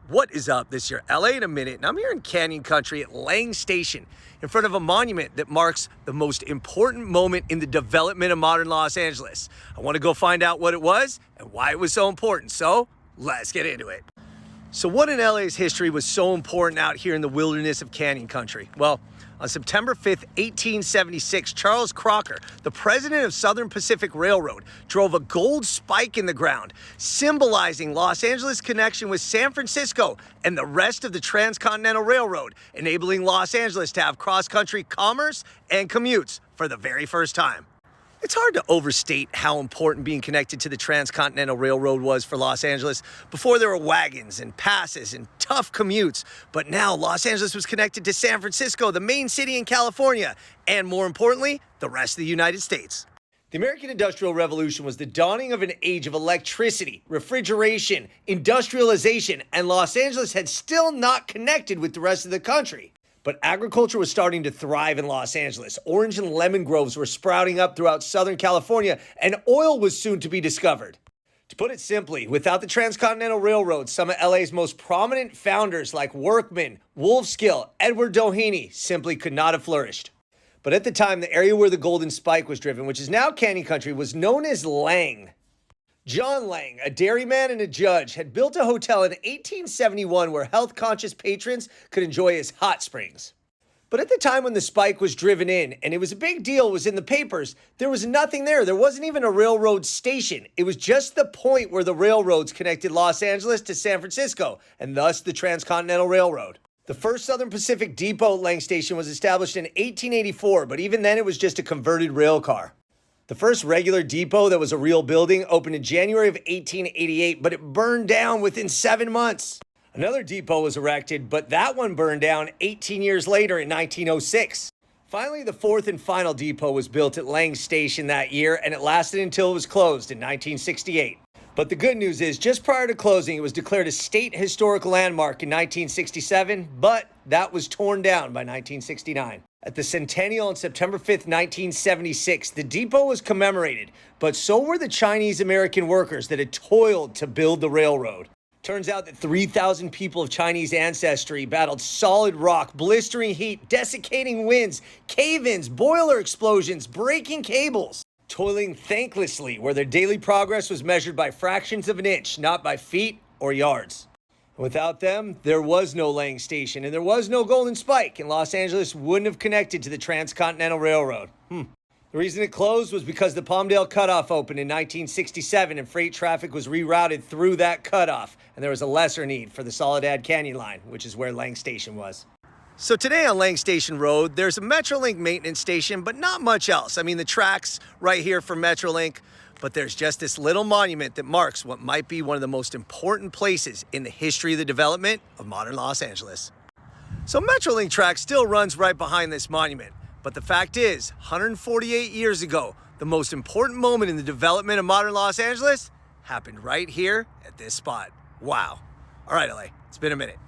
What is up? This is your LA in a minute, and I'm here in Canyon Country at Lang Station in front of a monument that marks the most important moment in the development of modern Los Angeles. I want to go find out what it was and why it was so important, so let's get into it. So what in LA's history was so important out here in the wilderness of Canyon Country? Well, on September 5th, 1876, Charles Crocker, the president of Southern Pacific Railroad, drove a gold spike in the ground, symbolizing Los Angeles' connection with San Francisco and the rest of the Transcontinental Railroad, enabling Los Angeles to have cross-country commerce and commutes for the very first time. It's hard to overstate how important being connected to the Transcontinental Railroad was for Los Angeles. Before, there were wagons and passes and tough commutes, but now Los Angeles was connected to San Francisco, the main city in California, and more importantly, the rest of the United States. The American Industrial Revolution was the dawning of an age of electricity, refrigeration, industrialization, and Los Angeles had still not connected with the rest of the country. But agriculture was starting to thrive in Los Angeles. Orange and lemon groves were sprouting up throughout Southern California, and oil was soon to be discovered. To put it simply, without the Transcontinental Railroad, some of LA's most prominent founders like Workman, Wolfskill, Edward Doheny simply could not have flourished. But at the time, the area where the Golden Spike was driven, which is now Canyon Country, was known as Lang. John Lang, a dairyman and a judge, had built a hotel in 1871 where health-conscious patrons could enjoy his hot springs. But at the time when the spike was driven in, and it was a big deal, it was in the papers, there was nothing there. There wasn't even a railroad station. It was just the point where the railroads connected Los Angeles to San Francisco, and thus the Transcontinental Railroad. The first Southern Pacific Depot at Lang Station was established in 1884, but even then it was just a converted rail car. The first regular depot that was a real building opened in January of 1888, but it burned down within 7 months. Another depot was erected, but that one burned down 18 years later in 1906. Finally, the fourth and final depot was built at Lang Station that year, and it lasted until it was closed in 1968. But the good news is, just prior to closing, it was declared a state historic landmark in 1967, but that was torn down by 1969. At the centennial on September 5th, 1976, the depot was commemorated, but so were the Chinese-American workers that had toiled to build the railroad. Turns out that 3,000 people of Chinese ancestry battled solid rock, blistering heat, desiccating winds, cave-ins, boiler explosions, breaking cables, toiling thanklessly where their daily progress was measured by fractions of an inch, not by feet or yards. Without them, there was no Lang Station, and there was no Golden Spike, and Los Angeles wouldn't have connected to the Transcontinental Railroad. The reason it closed was because the Palmdale Cutoff opened in 1967, and freight traffic was rerouted through that cutoff, and there was a lesser need for the Soledad Canyon line, which is where Lang Station was. So today on Lang Station Road, there's a Metrolink maintenance station, but not much else. I mean, the tracks right here for Metrolink, but there's just this little monument that marks what might be one of the most important places in the history of the development of modern Los Angeles. So Metrolink track still runs right behind this monument, but the fact is, 148 years ago, the most important moment in the development of modern Los Angeles happened right here at this spot. Wow. All right, LA, it's been a minute.